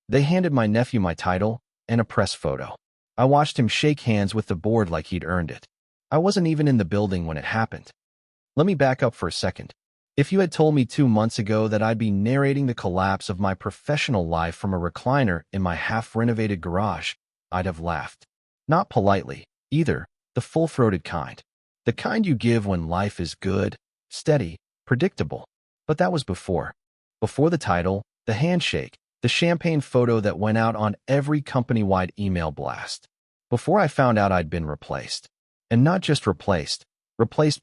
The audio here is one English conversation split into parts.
They handed my nephew my title and a press photo. I watched him shake hands with the board like he'd earned it. I wasn't even in the building when it happened. Let me back up for a second. If you had told me 2 months ago that I'd be narrating the collapse of my professional life from a recliner in my half-renovated garage, I'd have laughed. Not politely, either, the full-throated kind. The kind you give when life is good, steady, predictable. But that was before. Before the title, the handshake, the champagne photo that went out on every company-wide email blast. Before I found out I'd been replaced. And not just replaced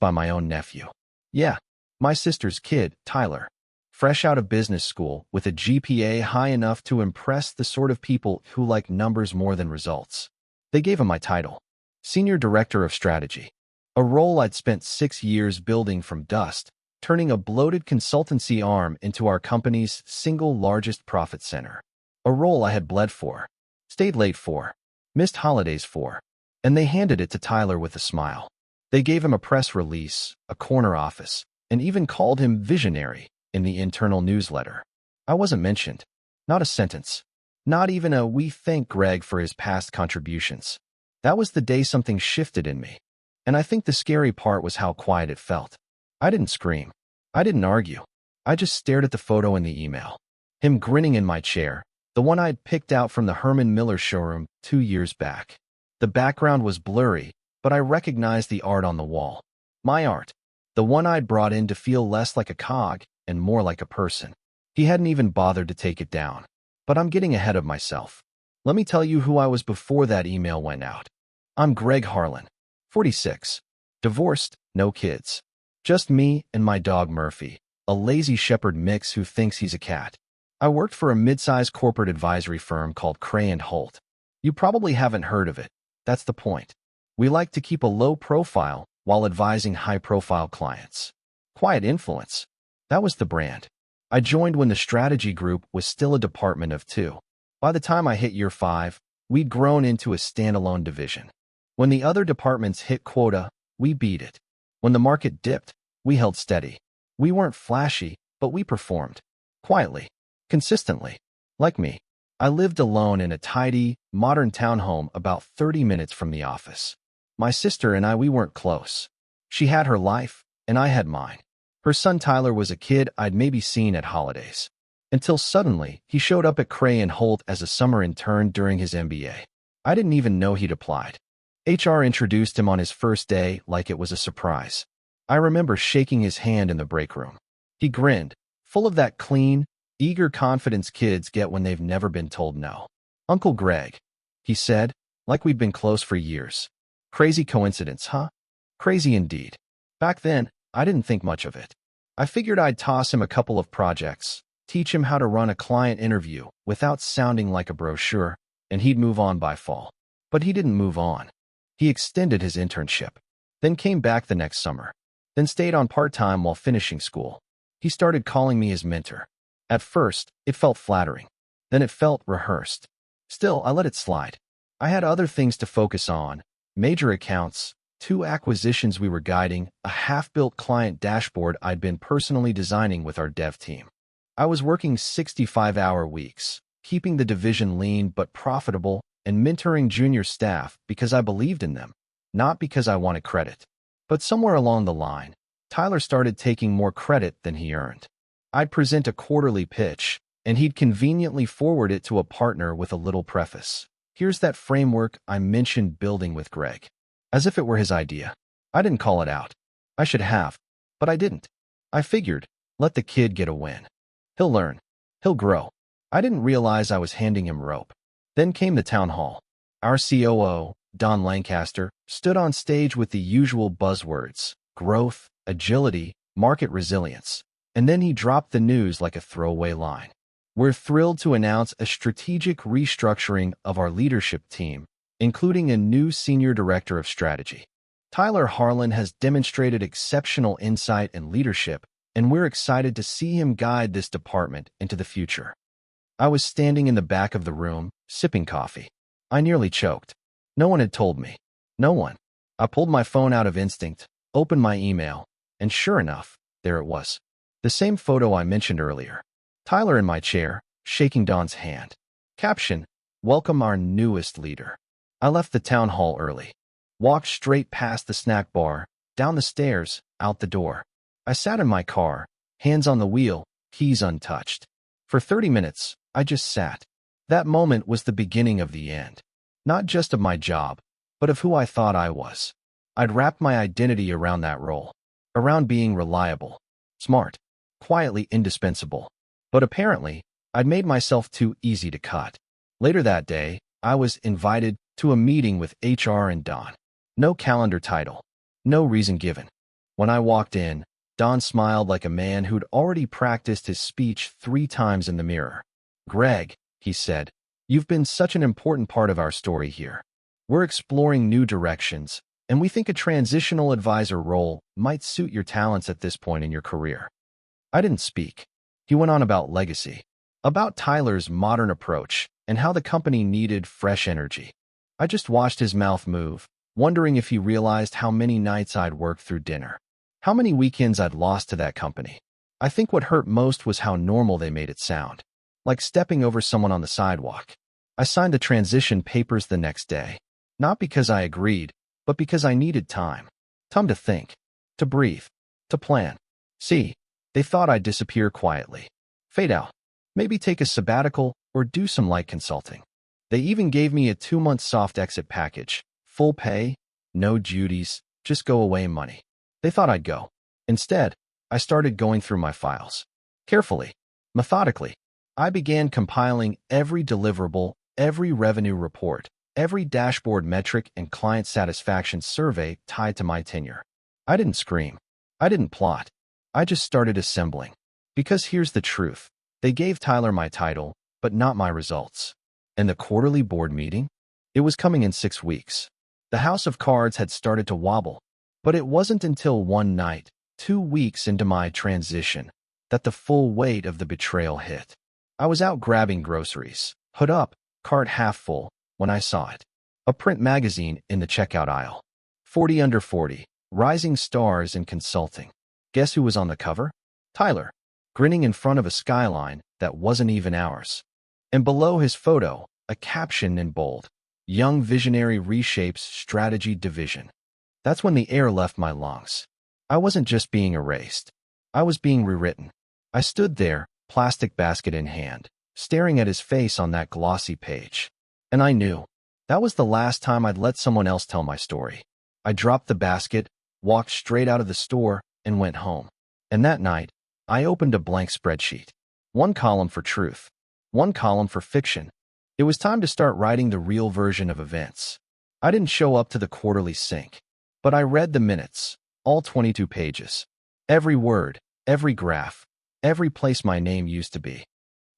by my own nephew. Yeah, my sister's kid, Tyler. Fresh out of business school with a GPA high enough to impress the sort of people who like numbers more than results. They gave him my title. Senior Director of Strategy. A role I'd spent 6 years building from dust, turning a bloated consultancy arm into our company's single largest profit center. A role I had bled for, stayed late for, missed holidays for, and they handed it to Tyler with a smile. They gave him a press release, a corner office, and even called him visionary in the internal newsletter. I wasn't mentioned. Not a sentence. Not even a "we thank Greg for his past contributions." That was the day something shifted in me. And I think the scary part was how quiet it felt. I didn't scream. I didn't argue. I just stared at the photo in the email. Him grinning in my chair, the one I'd picked out from the Herman Miller showroom 2 years back. The background was blurry, but I recognized the art on the wall. My art. The one I'd brought in to feel less like a cog and more like a person. He hadn't even bothered to take it down. But I'm getting ahead of myself. Let me tell you who I was before that email went out. I'm Greg Harlan, 46. Divorced, no kids. Just me and my dog Murphy, a lazy shepherd mix who thinks he's a cat. I worked for a mid-sized corporate advisory firm called Cray and Holt. You probably haven't heard of it. That's the point. We like to keep a low profile while advising high-profile clients. Quiet influence. That was the brand. I joined when the strategy group was still a department of 2. By the time I hit year 5, we'd grown into a standalone division. When the other departments hit quota, we beat it. When the market dipped, we held steady. We weren't flashy, but we performed. Quietly. Consistently. Like me. I lived alone in a tidy, modern townhome about 30 minutes from the office. My sister and we weren't close. She had her life, and I had mine. Her son Tyler was a kid I'd maybe seen at holidays. Until suddenly, he showed up at Cray and Holt as a summer intern during his MBA. I didn't even know he'd applied. HR introduced him on his first day like it was a surprise. I remember shaking his hand in the break room. He grinned, full of that clean, eager confidence kids get when they've never been told no. "Uncle Greg," he said, like we'd been close for years. Crazy coincidence, huh? Crazy indeed. Back then, I didn't think much of it. I figured I'd toss him a couple of projects, teach him how to run a client interview without sounding like a brochure, and he'd move on by fall. But he didn't move on. He extended his internship, then came back the next summer, then stayed on part-time while finishing school. He started calling me his mentor. At first, it felt flattering. Then it felt rehearsed. Still, I let it slide. I had other things to focus on, major accounts, 2 acquisitions we were guiding, a half-built client dashboard I'd been personally designing with our dev team. I was working 65-hour weeks, keeping the division lean but profitable, and mentoring junior staff because I believed in them, not because I wanted credit. But somewhere along the line, Tyler started taking more credit than he earned. I'd present a quarterly pitch, and he'd conveniently forward it to a partner with a little preface. "Here's that framework I mentioned building with Greg." As if it were his idea. I didn't call it out. I should have, but I didn't. I figured, let the kid get a win. He'll learn. He'll grow. I didn't realize I was handing him rope. Then came the town hall. Our COO, Don Lancaster, stood on stage with the usual buzzwords: growth, agility, market resilience. And then he dropped the news like a throwaway line. "We're thrilled to announce a strategic restructuring of our leadership team, including a new senior director of strategy. Tyler Harlan has demonstrated exceptional insight and leadership, and we're excited to see him guide this department into the future." I was standing in the back of the room, sipping coffee. I nearly choked. No one had told me. No one. I pulled my phone out of instinct, opened my email, and sure enough, there it was. The same photo I mentioned earlier. Tyler in my chair, shaking Don's hand. Caption: Welcome our newest leader. I left the town hall early. Walked straight past the snack bar, down the stairs, out the door. I sat in my car, hands on the wheel, keys untouched. For 30 minutes, I just sat. That moment was the beginning of the end. Not just of my job, but of who I thought I was. I'd wrapped my identity around that role, around being reliable, smart, quietly indispensable. But apparently, I'd made myself too easy to cut. Later that day, I was invited to a meeting with HR and Don. No calendar title, no reason given. When I walked in, Don smiled like a man who'd already practiced his speech 3 times in the mirror. "Greg," he said, "you've been such an important part of our story here. We're exploring new directions, and we think a transitional advisor role might suit your talents at this point in your career." I didn't speak. He went on about legacy, about Tyler's modern approach, and how the company needed fresh energy. I just watched his mouth move, wondering if he realized how many nights I'd worked through dinner, how many weekends I'd lost to that company. I think what hurt most was how normal they made it sound, like stepping over someone on the sidewalk. I signed the transition papers the next day, not because I agreed, but because I needed time. Time to think, to breathe, to plan. See, they thought I'd disappear quietly, fade out, maybe take a sabbatical or do some light consulting. They even gave me a 2-month soft exit package, full pay, no duties, just go away money. They thought I'd go. Instead, I started going through my files. Carefully, methodically. I began compiling every deliverable, every revenue report, every dashboard metric and client satisfaction survey tied to my tenure. I didn't scream. I didn't plot. I just started assembling. Because here's the truth. They gave Tyler my title, but not my results. And the quarterly board meeting? It was coming in 6 weeks. The house of cards had started to wobble. But it wasn't until one night, 2 weeks into my transition, that the full weight of the betrayal hit. I was out grabbing groceries, hood up, cart half full, when I saw it. A print magazine in the checkout aisle. 40 under 40, rising stars in consulting. Guess who was on the cover? Tyler, grinning in front of a skyline that wasn't even ours. And below his photo, a caption in bold: "Young Visionary Reshapes Strategy Division." That's when the air left my lungs. I wasn't just being erased. I was being rewritten. I stood there, plastic basket in hand, staring at his face on that glossy page. And I knew. That was the last time I'd let someone else tell my story. I dropped the basket, walked straight out of the store, and went home. And that night, I opened a blank spreadsheet. 1 column for truth, 1 column for fiction. It was time to start writing the real version of events. I didn't show up to the quarterly sync, but I read the minutes, all 22 pages. Every word, every graph, every place my name used to be.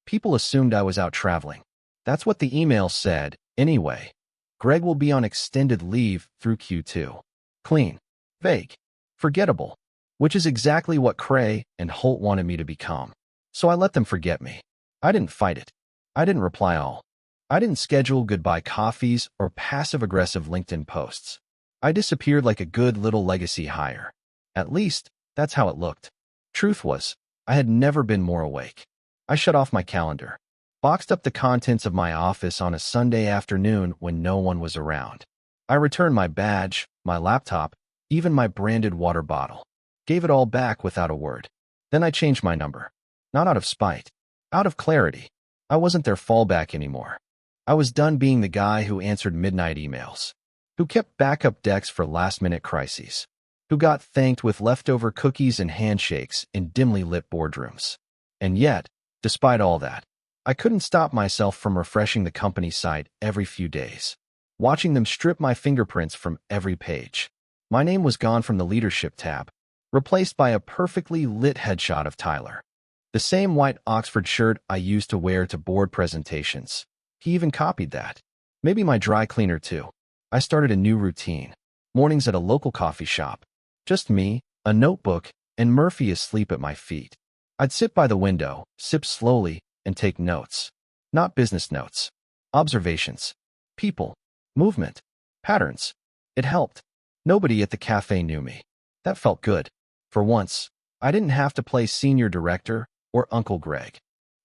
People assumed I was out traveling. That's what the email said, anyway. Greg will be on extended leave through Q2. Clean, vague, forgettable, which is exactly what Cray and Holt wanted me to become. So I let them forget me. I didn't fight it. I didn't reply all. I didn't schedule goodbye coffees or passive-aggressive LinkedIn posts. I disappeared like a good little legacy hire. At least, that's how it looked. Truth was, I had never been more awake. I shut off my calendar, boxed up the contents of my office on a Sunday afternoon when no one was around. I returned my badge, my laptop, even my branded water bottle. Gave it all back without a word. Then I changed my number. Not out of spite. Out of clarity. I wasn't their fallback anymore. I was done being the guy who answered midnight emails, who kept backup decks for last-minute crises, who got thanked with leftover cookies and handshakes in dimly lit boardrooms. And yet, despite all that, I couldn't stop myself from refreshing the company site every few days, watching them strip my fingerprints from every page. My name was gone from the leadership tab, replaced by a perfectly lit headshot of Tyler. The same white Oxford shirt I used to wear to board presentations. He even copied that. Maybe my dry cleaner too. I started a new routine. Mornings at a local coffee shop. Just me, a notebook, and Murphy asleep at my feet. I'd sit by the window, sip slowly, and take notes. Not business notes. Observations. People. Movement. Patterns. It helped. Nobody at the cafe knew me. That felt good. For once, I didn't have to play senior director or Uncle Greg.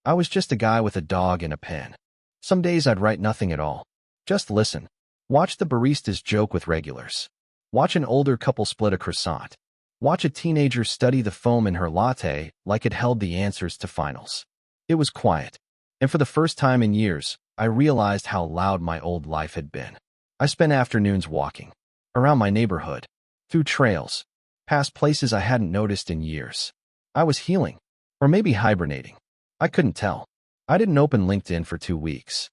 I was just a guy with a dog and a pen. Some days I'd write nothing at all. Just listen. Watch the baristas joke with regulars. Watch an older couple split a croissant. Watch a teenager study the foam in her latte like it held the answers to finals. It was quiet. And for the first time in years, I realized how loud my old life had been. I spent afternoons walking. Around my neighborhood. Through trails. Past places I hadn't noticed in years. I was healing. Or maybe hibernating. I couldn't tell. I didn't open LinkedIn for 2 weeks.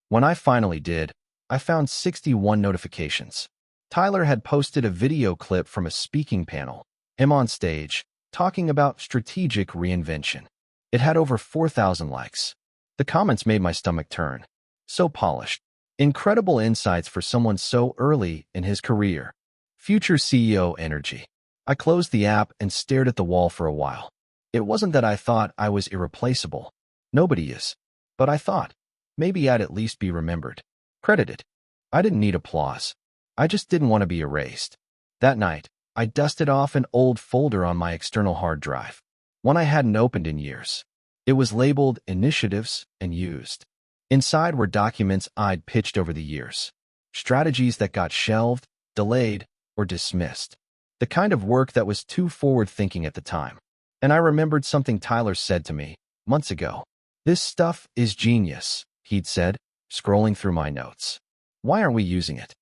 When I finally did, I found 61 notifications. Tyler had posted a video clip from a speaking panel, him on stage, talking about strategic reinvention. It had over 4,000 likes. The comments made my stomach turn. So polished. Incredible insights for someone so early in his career. Future CEO energy. I closed the app and stared at the wall for a while. It wasn't that I thought I was irreplaceable. Nobody is. But I thought, maybe I'd at least be remembered. Credited. I didn't need applause. I just didn't want to be erased. That night, I dusted off an old folder on my external hard drive. One I hadn't opened in years. It was labeled Initiatives and Used. Inside were documents I'd pitched over the years. Strategies that got shelved, delayed, or dismissed. The kind of work that was too forward-thinking at the time. And I remembered something Tyler said to me months ago. "This stuff is genius," he'd said, scrolling through my notes. "Why aren't we using it?"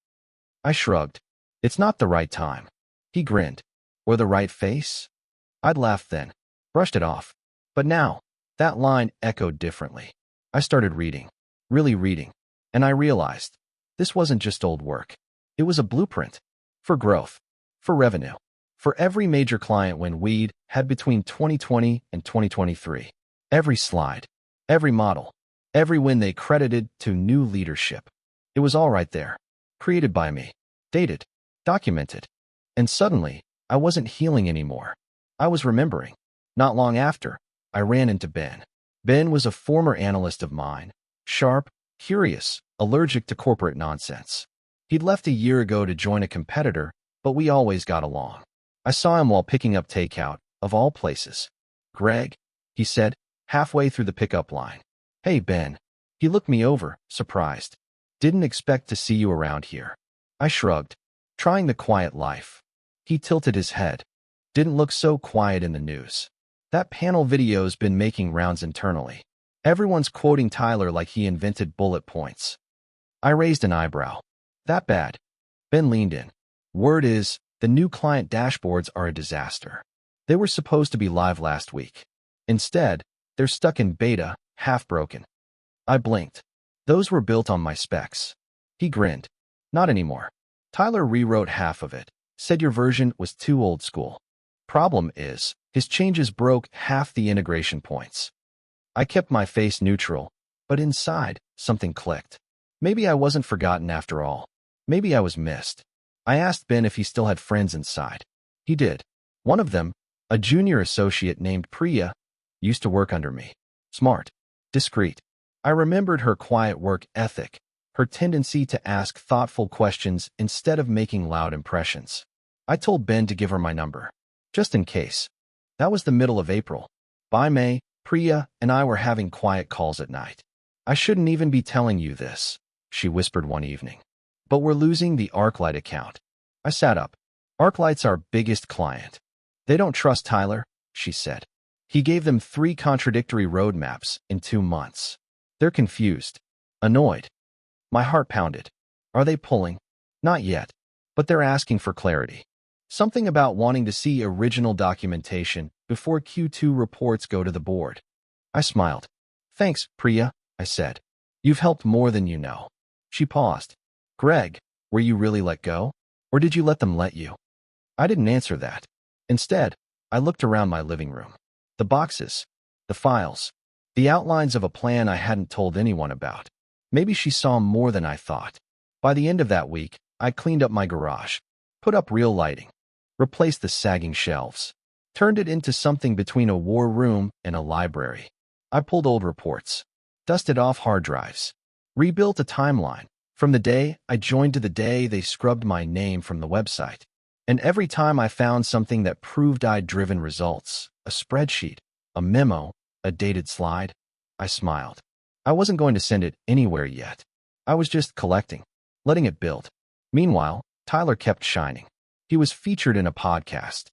I shrugged. "It's not the right time." He grinned. "Or the right face?" I'd laughed then, brushed it off. But now, that line echoed differently. I started reading. Really reading. And I realized, this wasn't just old work. It was a blueprint. For growth. For revenue. For every major client when we'd had between 2020 and 2023. Every slide. Every model. Every win they credited to new leadership. It was all right there. Created by me. Dated. Documented. And suddenly, I wasn't healing anymore. I was remembering. Not long after, I ran into Ben. Ben was a former analyst of mine. Sharp, curious, allergic to corporate nonsense. He'd left a year ago to join a competitor, but we always got along. I saw him while picking up takeout, of all places. "Greg," he said, halfway through the pickup line. "Hey, Ben." He looked me over, surprised. "Didn't expect to see you around here." I shrugged. "Trying the quiet life." He tilted his head. "Didn't look so quiet in the news. That panel video's been making rounds internally. Everyone's quoting Tyler like he invented bullet points." I raised an eyebrow. "That bad?" Ben leaned in. "Word is, the new client dashboards are a disaster. They were supposed to be live last week. Instead, they're stuck in beta, half broken." I blinked. "Those were built on my specs." He grinned. "Not anymore. Tyler rewrote half of it, said your version was too old school. Problem is, his changes broke half the integration points." I kept my face neutral, but inside, something clicked. Maybe I wasn't forgotten after all. Maybe I was missed. I asked Ben if he still had friends inside. He did. One of them, a junior associate named Priya, used to work under me. Smart. Discreet. I remembered her quiet work ethic, her tendency to ask thoughtful questions instead of making loud impressions. I told Ben to give her my number, just in case. That was the middle of April. By May, Priya and I were having quiet calls at night. "I shouldn't even be telling you this," she whispered one evening. "But we're losing the ArcLight account." I sat up. "ArcLight's our biggest client. They don't trust Tyler," she said. "He gave them 3 contradictory roadmaps in 2 months. They're confused. Annoyed." My heart pounded. Are they pulling? Not yet. But they're asking for clarity. Something about wanting to see original documentation before Q2 reports go to the board. I smiled. "Thanks, Priya," I said. "You've helped more than you know." She paused. "Greg, were you really let go? Or did you let them let you?" I didn't answer that. Instead, I looked around my living room. The boxes, the files, the outlines of a plan I hadn't told anyone about. Maybe she saw more than I thought. By the end of that week, I cleaned up my garage, put up real lighting, replaced the sagging shelves, turned it into something between a war room and a library. I pulled old reports, dusted off hard drives, rebuilt a timeline, from the day I joined to the day they scrubbed my name from the website. And every time I found something that proved I'd driven results, a spreadsheet, a memo, a dated slide, I smiled. I wasn't going to send it anywhere yet. I was just collecting, letting it build. Meanwhile, Tyler kept shining. He was featured in a podcast,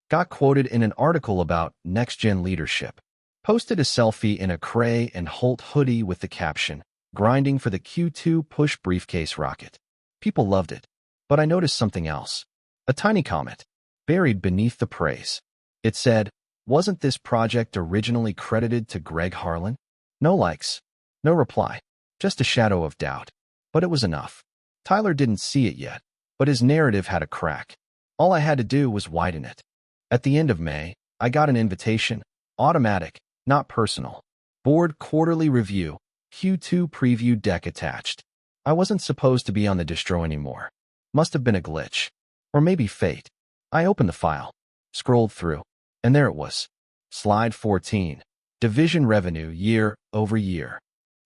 got quoted in an article about next-gen leadership, posted a selfie in a Cray and Holt hoodie with the caption, "Grinding for the Q2 push briefcase rocket." People loved it. But I noticed something else. A tiny comment, buried beneath the praise. It said, "Wasn't this project originally credited to Greg Harlan?" No likes, no reply, just a shadow of doubt. But it was enough. Tyler didn't see it yet, but his narrative had a crack. All I had to do was widen it. At the end of May, I got an invitation, automatic, not personal. Board quarterly review, Q2 preview deck attached. I wasn't supposed to be on the distro anymore. Must have been a glitch. Or maybe fate. I opened the file, scrolled through, and there it was. Slide 14. Division revenue year over year.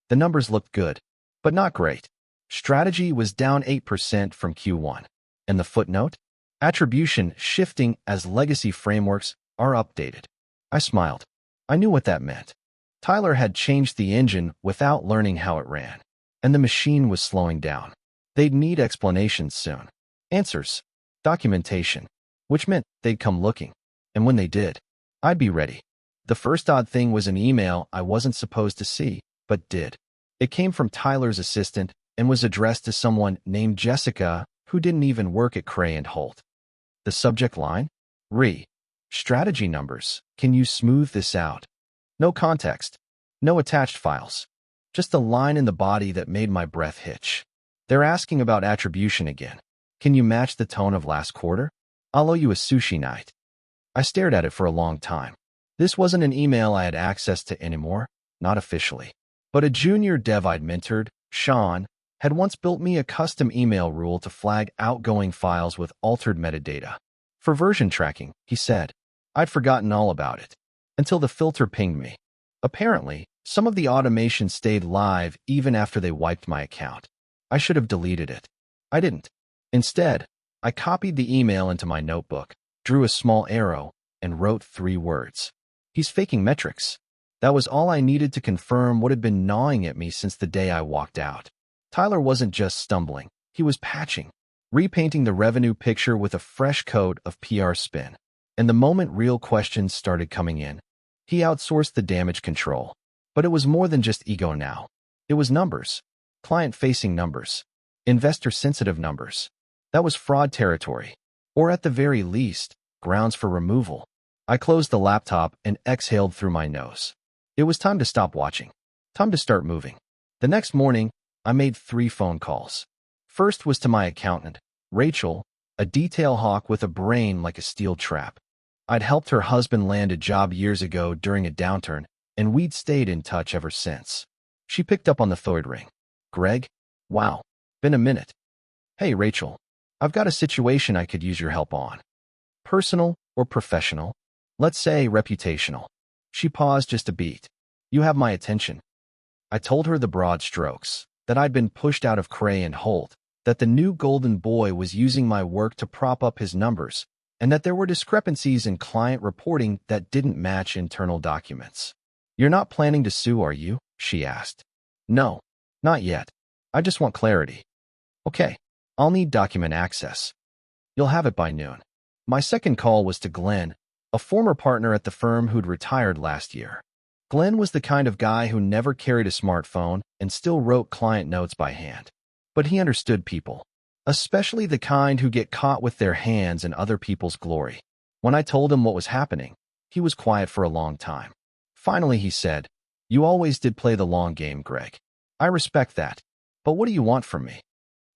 The numbers looked good, but not great. Strategy was down 8% from Q1. And the footnote? Attribution shifting as legacy frameworks are updated. I smiled. I knew what that meant. Tyler had changed the engine without learning how it ran, and the machine was slowing down. They'd need explanations soon. Answers. Documentation. Which meant they'd come looking. And when they did, I'd be ready. The first odd thing was an email I wasn't supposed to see, but did. It came from Tyler's assistant and was addressed to someone named Jessica, who didn't even work at Cray and Holt. The subject line? Strategy numbers. Can you smooth this out? No context. No attached files. Just a line in the body that made my breath hitch. They're asking about attribution again. Can you match the tone of last quarter? I'll owe you a sushi night. I stared at it for a long time. This wasn't an email I had access to anymore, not officially. But a junior dev I'd mentored, Sean, had once built me a custom email rule to flag outgoing files with altered metadata. For version tracking, he said. I'd forgotten all about it. Until the filter pinged me. Apparently, some of the automation stayed live even after they wiped my account. I should have deleted it. I didn't. Instead, I copied the email into my notebook, drew a small arrow, and wrote 3 words. He's faking metrics. That was all I needed to confirm what had been gnawing at me since the day I walked out. Tyler wasn't just stumbling. He was patching, repainting the revenue picture with a fresh coat of PR spin. And the moment real questions started coming in, he outsourced the damage control. But it was more than just ego now. It was numbers. Client-facing numbers. Investor-sensitive numbers. That was fraud territory. Or at the very least, grounds for removal. I closed the laptop and exhaled through my nose. It was time to stop watching. Time to start moving. The next morning, I made 3 phone calls. First was to my accountant, Rachel, a detail hawk with a brain like a steel trap. I'd helped her husband land a job years ago during a downturn, and we'd stayed in touch ever since. She picked up on the third ring. Greg? Wow. Been a minute. Hey, Rachel. I've got a situation I could use your help on. Personal or professional? Let's say reputational. She paused just a beat. You have my attention. I told her the broad strokes, that I'd been pushed out of Cray and Holt, that the new golden boy was using my work to prop up his numbers, and that there were discrepancies in client reporting that didn't match internal documents. You're not planning to sue, are you? She asked. No, not yet. I just want clarity. Okay, I'll need document access. You'll have it by noon. My second call was to Glenn, a former partner at the firm who'd retired last year. Glenn was the kind of guy who never carried a smartphone and still wrote client notes by hand. But he understood people, especially the kind who get caught with their hands in other people's glory. When I told him what was happening, he was quiet for a long time. Finally, he said, You always did play the long game, Greg. I respect that. But what do you want from me?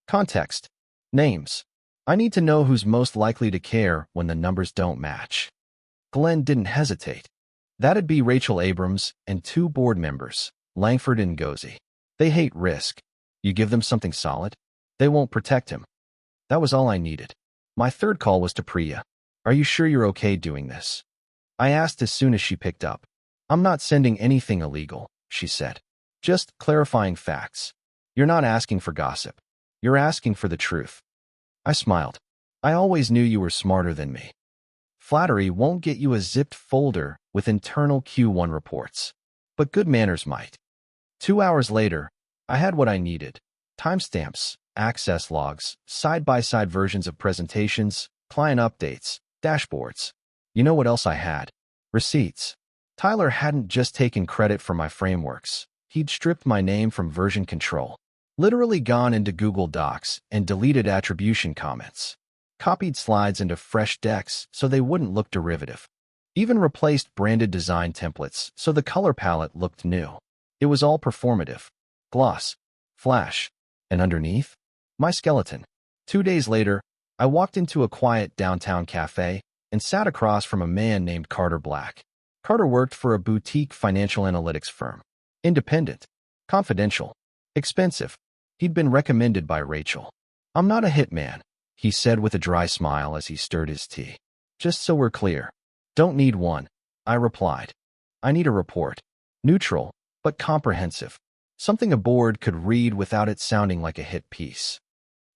Context. Names. I need to know who's most likely to care when the numbers don't match. Glenn didn't hesitate. That'd be Rachel Abrams and 2 board members, Langford and Ngozi. They hate risk. You give them something solid, they won't protect him. That was all I needed. My third call was to Priya. Are you sure you're okay doing this? I asked as soon as she picked up. I'm not sending anything illegal, she said. Just clarifying facts. You're not asking for gossip. You're asking for the truth. I smiled. I always knew you were smarter than me. Flattery won't get you a zipped folder with internal Q1 reports. But good manners might. 2 hours later, I had what I needed. Timestamps, access logs, side-by-side versions of presentations, client updates, dashboards. You know what else I had? Receipts. Tyler hadn't just taken credit for my frameworks. He'd stripped my name from version control, literally gone into Google Docs and deleted attribution comments, copied slides into fresh decks so they wouldn't look derivative, even replaced branded design templates so the color palette looked new. It was all performative. Gloss, flash, and underneath, my skeleton. 2 days later, I walked into a quiet downtown cafe and sat across from a man named Carter Black. Carter worked for a boutique financial analytics firm. Independent, confidential, expensive. He'd been recommended by Rachel. "I'm not a hitman," he said with a dry smile as he stirred his tea. "Just so we're clear." "Don't need one," I replied. "I need a report. Neutral, but comprehensive. Something a board could read without it sounding like a hit piece."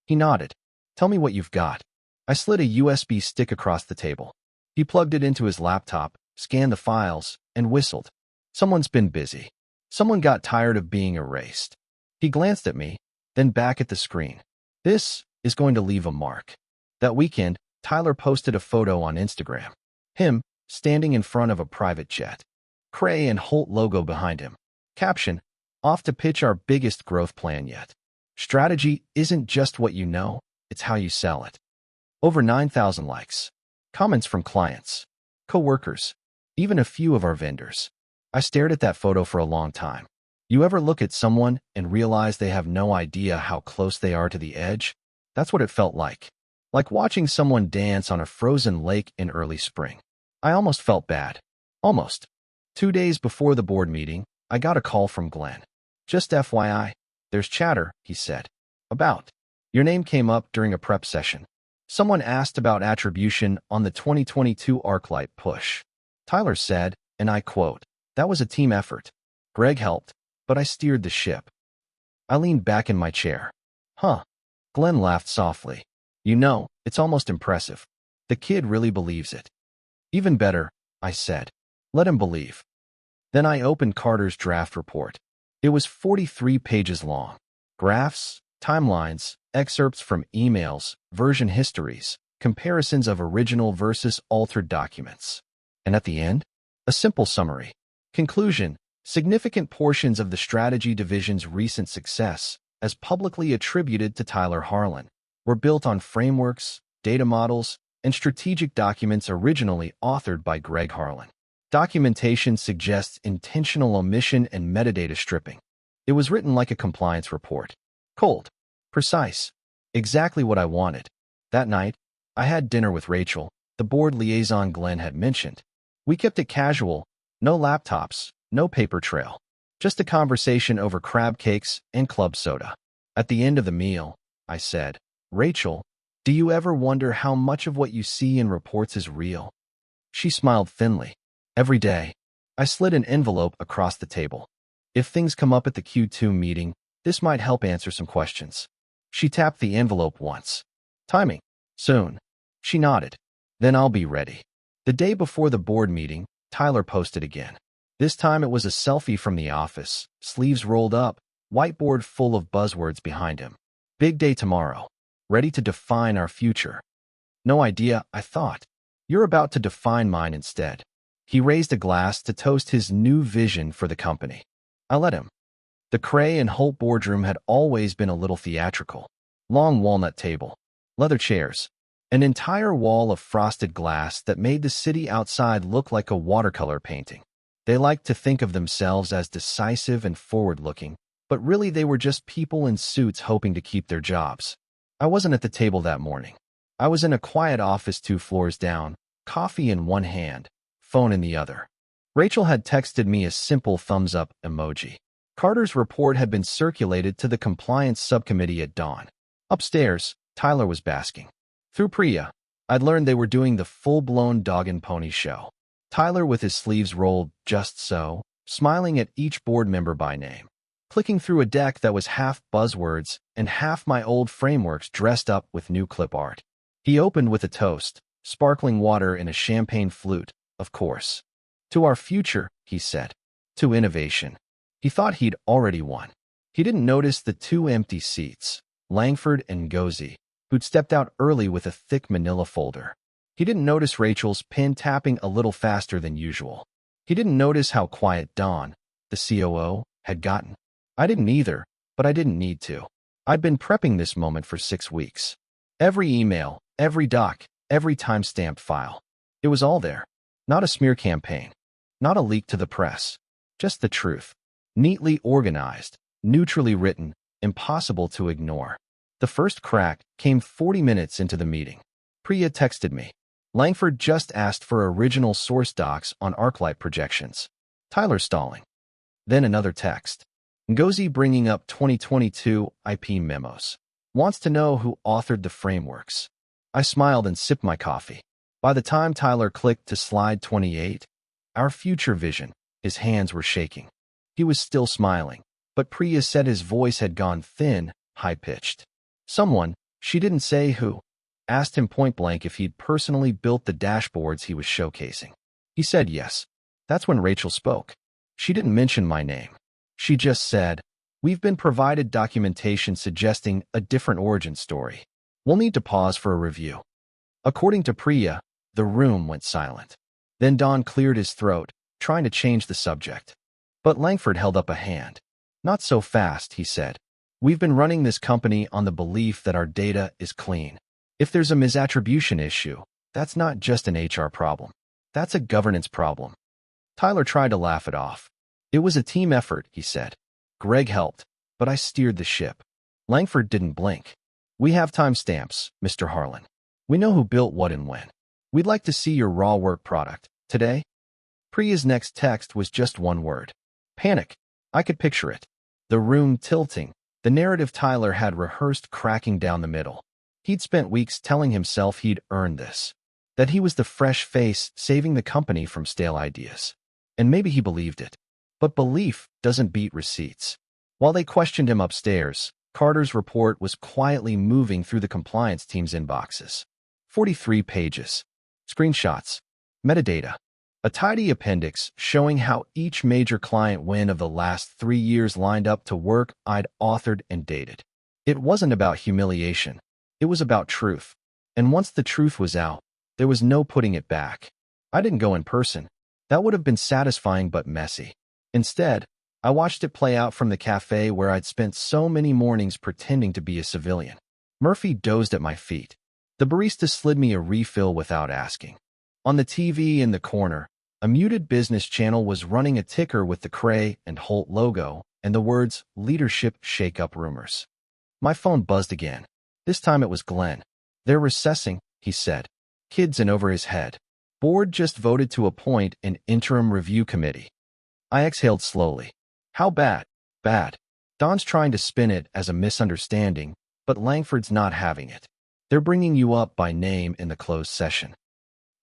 He nodded. "Tell me what you've got." I slid a USB stick across the table. He plugged it into his laptop, scanned the files, and whistled. "Someone's been busy. Someone got tired of being erased." He glanced at me, then back at the screen. "This is going to leave a mark." That weekend, Tyler posted a photo on Instagram. Him, standing in front of a private jet. Cray and Holt logo behind him. Caption, "Off to pitch our biggest growth plan yet. Strategy isn't just what you know, it's how you sell it." Over 9,000 likes. Comments from clients, coworkers, even a few of our vendors. I stared at that photo for a long time. You ever look at someone and realize they have no idea how close they are to the edge? That's what it felt like. Like watching someone dance on a frozen lake in early spring. I almost felt bad. Almost. 2 days before the board meeting, I got a call from Glenn. "Just FYI, there's chatter," he said. "About. Your name came up during a prep session. Someone asked about attribution on the 2022 ArcLight push." Tyler said, and I quote, "That was a team effort. Greg helped, but I steered the ship." I leaned back in my chair. "Huh." Glenn laughed softly. "You know, it's almost impressive. The kid really believes it." "Even better," I said. "Let him believe." Then I opened Carter's draft report. It was 43 pages long. Graphs, timelines, excerpts from emails, version histories, comparisons of original versus altered documents. And at the end, a simple summary. Conclusion: significant portions of the strategy division's recent success, as publicly attributed to Tyler Harlan, were built on frameworks, data models, and strategic documents originally authored by Greg Harlan. Documentation suggests intentional omission and metadata stripping. It was written like a compliance report. Cold. Precise. Exactly what I wanted. That night, I had dinner with Rachel, the board liaison Glenn had mentioned. We kept it casual, no laptops, no paper trail. Just a conversation over crab cakes and club soda. At the end of the meal, I said, "Rachel, do you ever wonder how much of what you see in reports is real?" She smiled thinly. "Every day." I slid an envelope across the table. "If things come up at the Q2 meeting, this might help answer some questions." She tapped the envelope once. "Timing. Soon." She nodded. "Then I'll be ready." The day before the board meeting, Tyler posted again. This time it was a selfie from the office, sleeves rolled up, whiteboard full of buzzwords behind him. "Big day tomorrow. Ready to define our future." No idea, I thought. You're about to define mine instead. He raised a glass to toast his new vision for the company. I let him. The Cray and Holt boardroom had always been a little theatrical. Long walnut table, leather chairs, an entire wall of frosted glass that made the city outside look like a watercolor painting. They liked to think of themselves as decisive and forward-looking, but really they were just people in suits hoping to keep their jobs. I wasn't at the table that morning. I was in a quiet office 2 floors down, coffee in one hand, phone in the other. Rachel had texted me a simple thumbs-up emoji. Carter's report had been circulated to the compliance subcommittee at dawn. Upstairs, Tyler was basking. Through Priya, I'd learned they were doing the full-blown dog and pony show. Tyler with his sleeves rolled just so, smiling at each board member by name. Clicking through a deck that was half buzzwords and half my old frameworks dressed up with new clip art. He opened with a toast, sparkling water in a champagne flute, of course. "To our future," he said. "To innovation." He thought he'd already won. He didn't notice the two empty seats, Langford and Ngozi, who'd stepped out early with a thick manila folder. He didn't notice Rachel's pen tapping a little faster than usual. He didn't notice how quiet Dawn, the COO, had gotten. I didn't either, but I didn't need to. I'd been prepping this moment for 6 weeks. Every email, every doc, every time-stamped file. It was all there. Not a smear campaign. Not a leak to the press. Just the truth. Neatly organized, neutrally written, impossible to ignore. The first crack came 40 minutes into the meeting. Priya texted me. Langford just asked for original source docs on arclight projections. Tyler stalling. Then another text. Ngozi bringing up 2022 IP memos. Wants to know who authored the frameworks. I smiled and sipped my coffee. By the time Tyler clicked to slide 28, our future vision, his hands were shaking. He was still smiling, but Priya said his voice had gone thin, high-pitched. Someone, she didn't say who, asked him point-blank if he'd personally built the dashboards he was showcasing. He said yes. That's when Rachel spoke. She didn't mention my name. She just said, "We've been provided documentation suggesting a different origin story. We'll need to pause for a review." According to Priya, the room went silent. Then Don cleared his throat, trying to change the subject. But Langford held up a hand. "Not so fast," he said. "We've been running this company on the belief that our data is clean. If there's a misattribution issue, that's not just an HR problem. That's a governance problem." Tyler tried to laugh it off. "It was a team effort," he said. "Greg helped, but I steered the ship." Langford didn't blink. "We have timestamps, Mr. Harlan. We know who built what and when. We'd like to see your raw work product. Today?" Priya's next text was just one word. Panic. I could picture it. The room tilting, the narrative Tyler had rehearsed cracking down the middle. He'd spent weeks telling himself he'd earned this, that he was the fresh face saving the company from stale ideas. And maybe he believed it. But belief doesn't beat receipts. While they questioned him upstairs, Carter's report was quietly moving through the compliance team's inboxes. 43 pages. Screenshots. Metadata. A tidy appendix showing how each major client win of the last 3 years lined up to work I'd authored and dated. It wasn't about humiliation. It was about truth. And once the truth was out, there was no putting it back. I didn't go in person. That would have been satisfying but messy. Instead, I watched it play out from the cafe where I'd spent so many mornings pretending to be a civilian. Murphy dozed at my feet. The barista slid me a refill without asking. On the TV in the corner, a muted business channel was running a ticker with the Cray and Holt logo and the words "Leadership Shake-Up Rumors." My phone buzzed again. This time it was Glenn. "They're recessing," he said. Kids in over his head. "Board just voted to appoint an interim review committee." I exhaled slowly. "How bad?" "Bad." Don's trying to spin it as a misunderstanding, but Langford's not having it. "They're bringing you up by name in the closed session."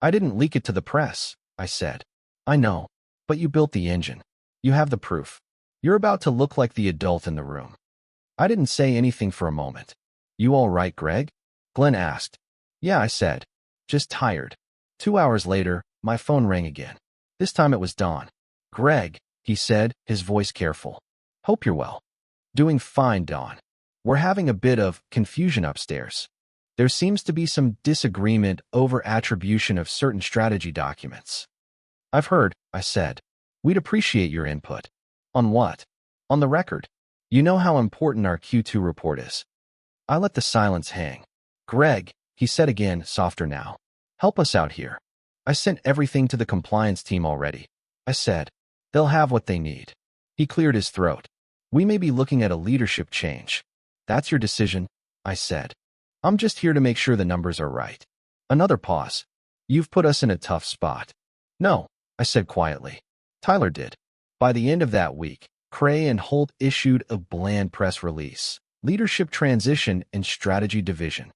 "I didn't leak it to the press," I said. "I know, but you built the engine. You have the proof. You're about to look like the adult in the room." I didn't say anything for a moment. "You all right, Greg?" Glenn asked. "Yeah," I said. "Just tired." 2 hours later, my phone rang again. This time it was Don. "Greg," he said, his voice careful. "Hope you're well." "Doing fine, Don. We're having a bit of confusion upstairs. There seems to be some disagreement over attribution of certain strategy documents." "I've heard," I said. "We'd appreciate your input." "On what?" "On the record. You know how important our Q2 report is." I let the silence hang. "Greg," he said again, softer now. "Help us out here. I sent everything to the compliance team already," I said. "They'll have what they need." He cleared his throat. "We may be looking at a leadership change." "That's your decision," I said. "I'm just here to make sure the numbers are right." Another pause. "You've put us in a tough spot." "No," I said quietly. "Tyler did." By the end of that week, Cray and Holt issued a bland press release. Leadership transition and strategy division.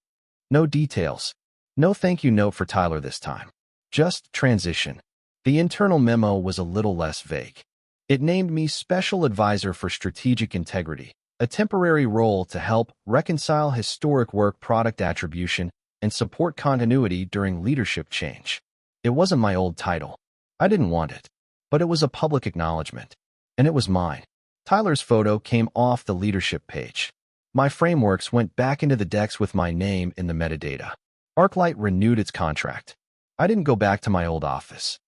No details. No thank you note for Tyler this time. Just transition. The internal memo was a little less vague. It named me Special Advisor for Strategic Integrity, a temporary role to help reconcile historic work product attribution and support continuity during leadership change. It wasn't my old title. I didn't want it. But it was a public acknowledgement. And it was mine. Tyler's photo came off the leadership page. My frameworks went back into the decks with my name in the metadata. ArcLight renewed its contract. I didn't go back to my old office.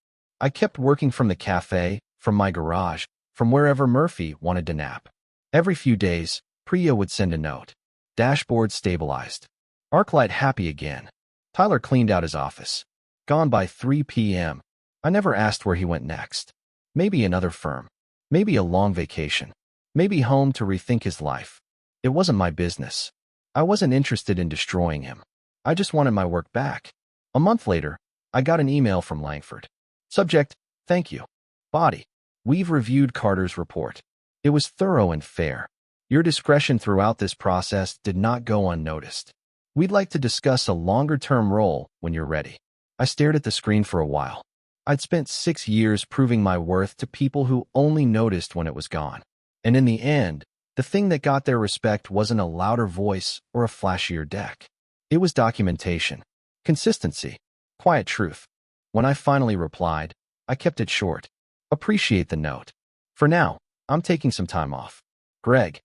I kept working from the cafe, from my garage, from wherever Murphy wanted to nap. Every few days, Priya would send a note. Dashboard stabilized. ArcLight happy again. Tyler cleaned out his office. Gone by 3 p.m. I never asked where he went next. Maybe another firm. Maybe a long vacation. Maybe home to rethink his life. It wasn't my business. I wasn't interested in destroying him. I just wanted my work back. A month later, I got an email from Langford. Subject, thank you. Body, we've reviewed Carter's report. It was thorough and fair. Your discretion throughout this process did not go unnoticed. We'd like to discuss a longer-term role when you're ready. I stared at the screen for a while. I'd spent 6 years proving my worth to people who only noticed when it was gone. And in the end, the thing that got their respect wasn't a louder voice or a flashier deck. It was documentation, consistency, quiet truth. When I finally replied, I kept it short. Appreciate the note. For now, I'm taking some time off. Greg.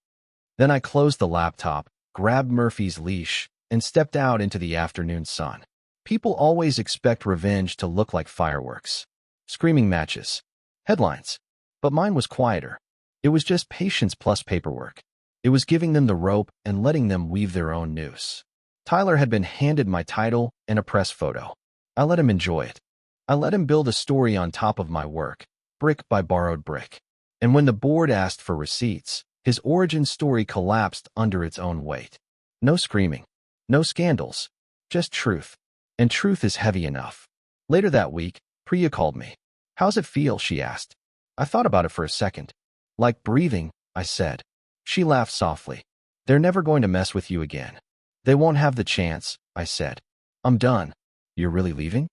Then I closed the laptop, grabbed Murphy's leash, and stepped out into the afternoon sun. People always expect revenge to look like fireworks. Screaming matches. Headlines. But mine was quieter. It was just patience plus paperwork. It was giving them the rope and letting them weave their own noose. Tyler had been handed my title and a press photo. I let him enjoy it. I let him build a story on top of my work, brick by borrowed brick. And when the board asked for receipts, his origin story collapsed under its own weight. No screaming. No scandals. Just truth. And truth is heavy enough. Later that week, Priya called me. How's it feel? She asked. I thought about it for a second. Like breathing, I said. She laughed softly. They're never going to mess with you again. They won't have the chance, I said. I'm done. You're really leaving?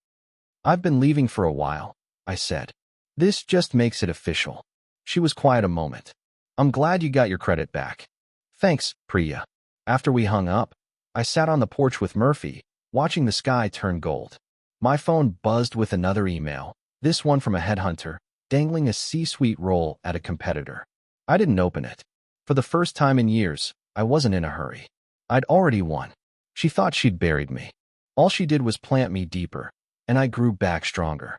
I've been leaving for a while, I said. This just makes it official. She was quiet a moment. I'm glad you got your credit back. Thanks, Priya. After we hung up, I sat on the porch with Murphy, watching the sky turn gold. My phone buzzed with another email, this one from a headhunter, dangling a C-suite role at a competitor. I didn't open it. For the first time in years, I wasn't in a hurry. I'd already won. She thought she'd buried me. All she did was plant me deeper, and I grew back stronger.